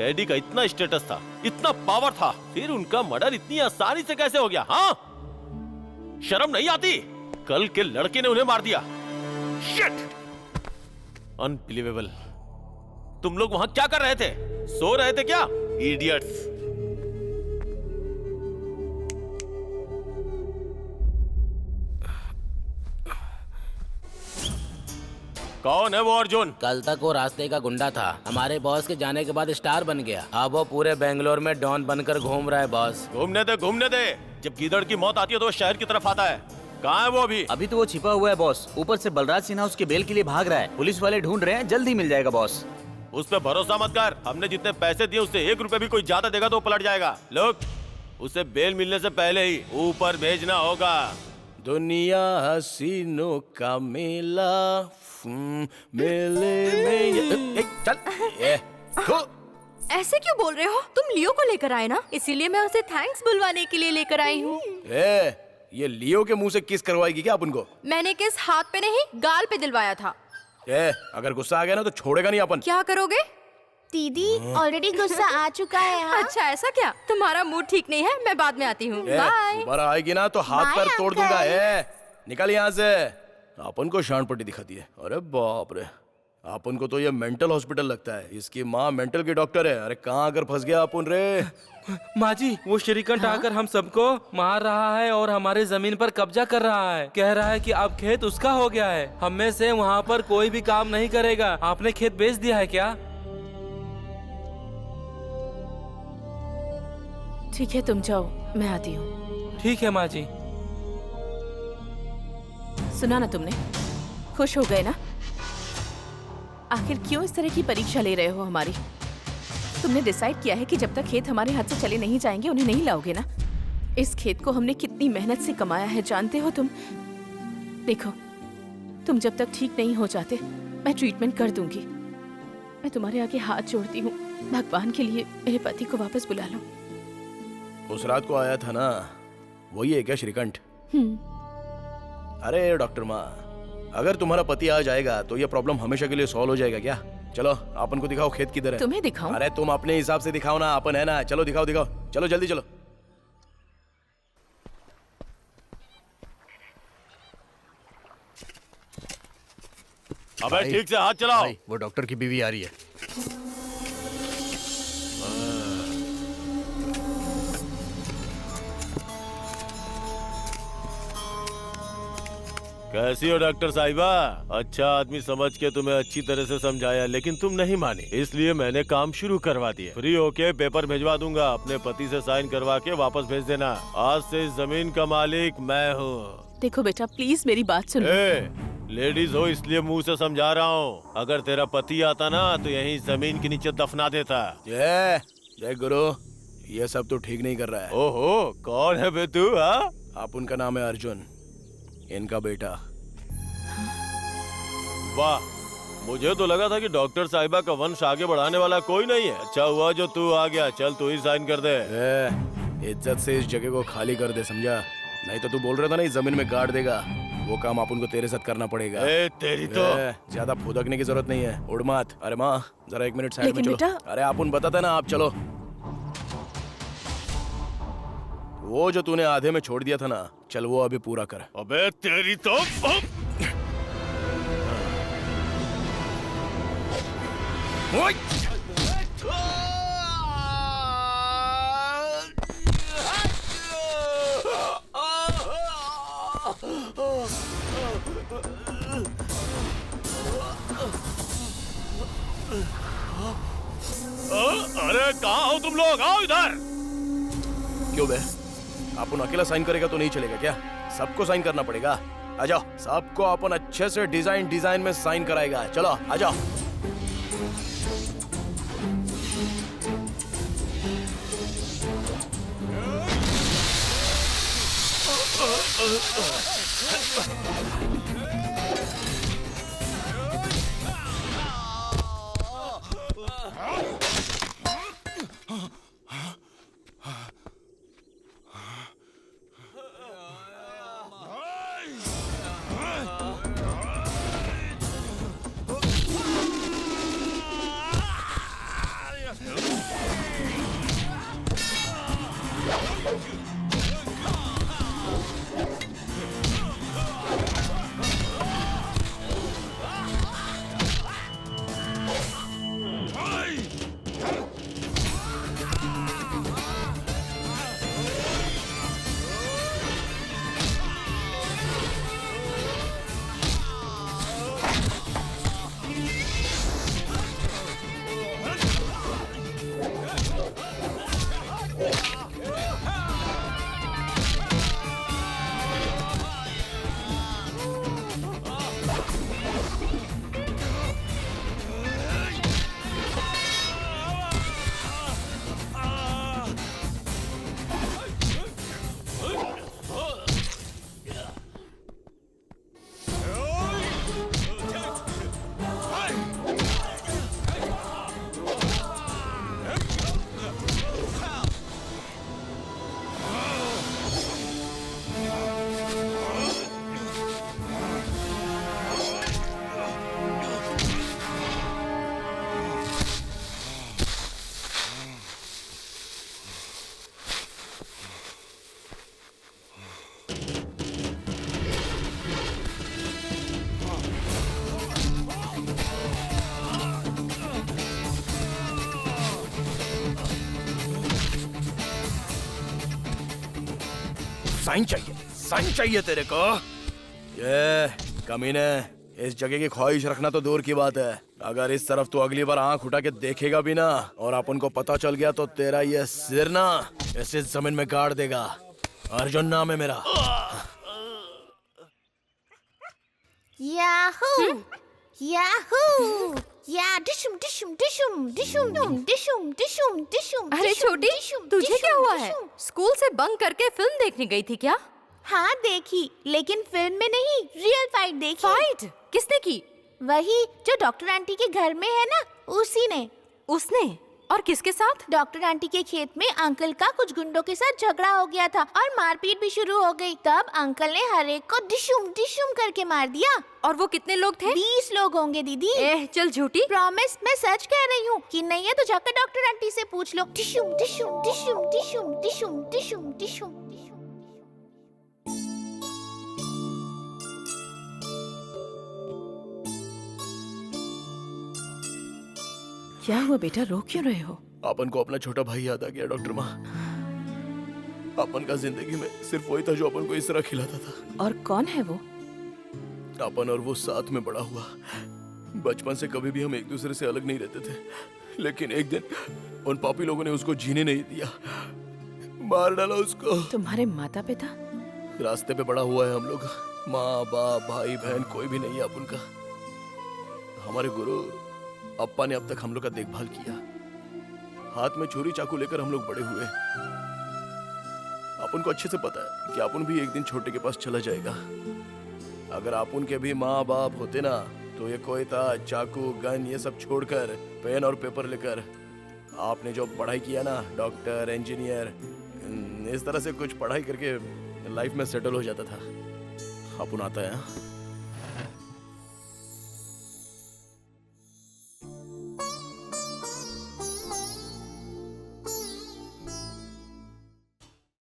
Daddy का इतना status था, इतना पावर था, फिर उनका मर्डर इतनी आसानी से कैसे हो गया? हाँ, शर्म नहीं आती? कल के लड़के ने उन्हें मार दिया। शिट! अनबिलीवेबल। तुम लोग वहां क्या कर रहे थे? सो रहे थे क्या? इडियट्स। कौन है वो अर्जुन? कल तक वो रास्ते का गुंडा था, हमारे बॉस के जाने के बाद स्टार बन गया। अब वो पूरे बेंगलोर में डॉन बनकर घूम रहा है बॉस। घूमने दे, घूमने दे। जब गीदड़ की मौत आती है तो वो शहर की तरफ आता है। कहाँ है वो अभी? अभी तो वो छिपा हुआ है बॉस। ऊपर से बलराज सिन्हा उसके बेल के लिए भाग रहा है। पुलिस वाले ढूंढ रहे हैं, जल्द ही मिल जाएगा बॉस। उस पे भरोसा मत कर। हमने जितने पैसे दिए उससे 1 रुपए भी कोई ज्यादा देगा तो पलट जाएगा। लोग, उसे बेल मिलने से पहले ही ऊपर भेजना होगा। दुनिया हसीनों का मेला, मेले में चल। ऐसे क्यों बोल रहे हो? तुम लियो को लेकर आए ना, इसीलिए मैं उसे थैंक्स बुलवाने के लिए लेकर आई हूँ। ये लियो के मुंह से किस करवाएगी क्या अपन को? मैंने किस हाथ पे नहीं, गाल पे दिलवाया था। अगर गुस्सा आ गया ना तो छोड़ेगा नहीं अपन। क्या करोगे? दीदी ऑलरेडी गुस्सा आ चुका है। हाँ? अच्छा ऐसा क्या? तुम्हारा मूड ठीक नहीं है, मैं बाद में आती हूँ। बाय। दोबारा आएगी ना तो हाथ पैर तोड़ दूंगा। निकल यहाँ से। अपन को शान पट्टी दिखाती है। अरे बाप रे, अपन को तो ये मेंटल हॉस्पिटल लगता है। इसकी माँ मेंटल की डॉक्टर है। अरे कहाँ आकर फंस गया अपन रे। माँ जी, वो श्रीकंठ आकर हम सबको मार रहा है और हमारे जमीन पर कब्जा कर रहा है। कह रहा है कि अब खेत उसका हो गया है, हम में से वहाँ पर कोई भी काम नहीं करेगा। आपने खेत बेच दिया है क्या? ठीक है, तुम जाओ, मैं आती हूँ। ठीक है माँ जी। सुना ना तुमने? खुश हो गए ना? आखिर क्यों इस तरह की परीक्षा ले रहे हो हमारी? तुमने डिसाइड किया है कि जब तक खेत हमारे हाथ से चले नहीं जाएंगे उन्हें नहीं लाओगे ना? इस खेत को हमने कितनी मेहनत से कमाया है, जानते हो तुम? देखो, तुम जब तक ठीक नहीं हो जाते मैं ट्रीटमेंट कर दूंगी। मैं तुम्हारे आगे हाथ जोड़ती हूँ, भगवान के लिए मेरे पति को वापस बुला लो। उस रात को आया था ना, वही है क्या श्रीकंठ? अरे डॉक्टर माँ, अगर तुम्हारा पति आ जाएगा तो ये प्रॉब्लम हमेशा के लिए सॉल्व हो जाएगा क्या? चलो अपन को दिखाओ खेत किधर है। तुम्हें दिखाऊं? अरे तुम अपने हिसाब से दिखाओ ना, अपन है ना। चलो दिखाओ दिखाओ, चलो जल्दी चलो। अबे ठीक से हाथ चलाओ। वो डॉक्टर की बीवी आ रही है। कैसी हो डॉक्टर साहिबा? अच्छा आदमी समझ के तुम्हें अच्छी तरह से समझाया, लेकिन तुम नहीं मानी, इसलिए मैंने काम शुरू करवा दिया। फ्री होके पेपर भिजवा दूंगा, अपने पति से साइन करवा के वापस भेज देना। आज से इस जमीन का मालिक मैं हूँ। देखो बेटा, प्लीज मेरी बात सुनो। लेडीज हो इसलिए मुंह से समझा रहा हूँ। अगर तेरा पति आता ना तो यहीं जमीन के नीचे दफना देता। जय गुरु, ये सब तो ठीक नहीं कर रहा है। ओहो, कौन है बे तू? आप उनका नाम है अर्जुन, इनका बेटा। वाह, मुझे तो लगा था कि डॉक्टर साहिबा का वंश आगे बढ़ाने वाला कोई नहीं है। अच्छा हुआ जो तू आ गया। चल तू ही साइन कर दे। इज्जत से इस जगह को खाली कर दे, समझा? नहीं तो तू बोल रहा था ना इस जमीन में गाड़ देगा, वो काम अपन को तेरे साथ करना पड़ेगा। तेरी तो ज्यादा फुदकने की जरूरत नहीं है, उड़ मत। अरे माँ जरा 1 मिनट साइड में चलो। अरे अपन बताते ना, आप चलो। वो जो तूने आधे में छोड़ दिया था ना, चल वो अभी पूरा कर। अबे तेरी तो अरे कहाँ हो तुम लोग? आओ इधर। क्यों बे, अपन अकेला साइन करेगा तो नहीं चलेगा क्या? सबको साइन करना पड़ेगा। आ जाओ, सबको अपन अच्छे से डिजाइन में साइन कराएगा। चलो आ जाओ। साइन चाहिए तेरे को। ये कमीने, इस जगह की ख्वाहिश रखना तो दूर की बात है, अगर इस तरफ तू अगली बार आंख उठा के देखेगा भी ना और अपन को पता चल गया तो तेरा ये सिर ना ऐसे जमीन में गाड़ देगा। अर्जुन नाम है मेरा। याहू याहू या डिशुम डिशुम डिशुम डिशुम डिशुम डिशुम डिशुम। अरे छोटी, तुझे क्या हुआ है? स्कूल से बंक करके फिल्म देखने गई थी क्या? हाँ देखी, लेकिन फिल्म में नहीं, रियल फाइट देखी। फाइट किसने की? वही जो डॉक्टर आंटी के घर में है ना, उसी ने। उसने? और किसके साथ? डॉक्टर आंटी के खेत में अंकल का कुछ गुंडों के साथ झगड़ा हो गया था और मारपीट भी शुरू हो गई। तब अंकल ने हर एक को डिशुम डिशुम करके मार दिया। और वो कितने लोग थे? 20 लोग होंगे दीदी। चल झूठी। प्रॉमिस, मैं सच कह रही हूँ। कि नहीं है तो जाकर डॉक्टर आंटी से पूछ लो। डिशुम डिशुम डिशुम डिशुम डिशुम डिशुम डिशुम। क्या हुआ बेटा, रो क्यों रहे हो? अपन को अपना छोटा भाई याद आ गया डॉक्टर माँ। अपन का जिंदगी में सिर्फ वही था जो अपन को इस तरह खिलाता था। और कौन है वो? अपन और वो साथ में बड़ा हुआ। बचपन से कभी भी हम एक दूसरे से अलग नहीं रहते थे, लेकिन एक दिन उन पापी लोगों ने उसको जीने नहीं दिया, मार डाला उसको। तुम्हारे माता पिता? रास्ते पे बड़ा हुआ है हम लोग। माँ बाप भाई बहन कोई भी नहीं है अपन का। हमारे गुरु अप्पा ने अब तक हम लोग का देखभाल किया। हाथ में छुरी चाकू लेकर हम लोग बड़े हुए। अपन को अच्छे से पता है कि अपन भी एक दिन छोटे के पास चला जाएगा। अगर अपन के भी माँ बाप होते ना तो ये कोई था चाकू गन ये सब छोड़कर पेन और पेपर लेकर आपने जो पढ़ाई किया ना, डॉक्टर इंजीनियर, इस तरह से कुछ पढ़ाई करके लाइफ में सेटल हो जाता था। अपन आता है।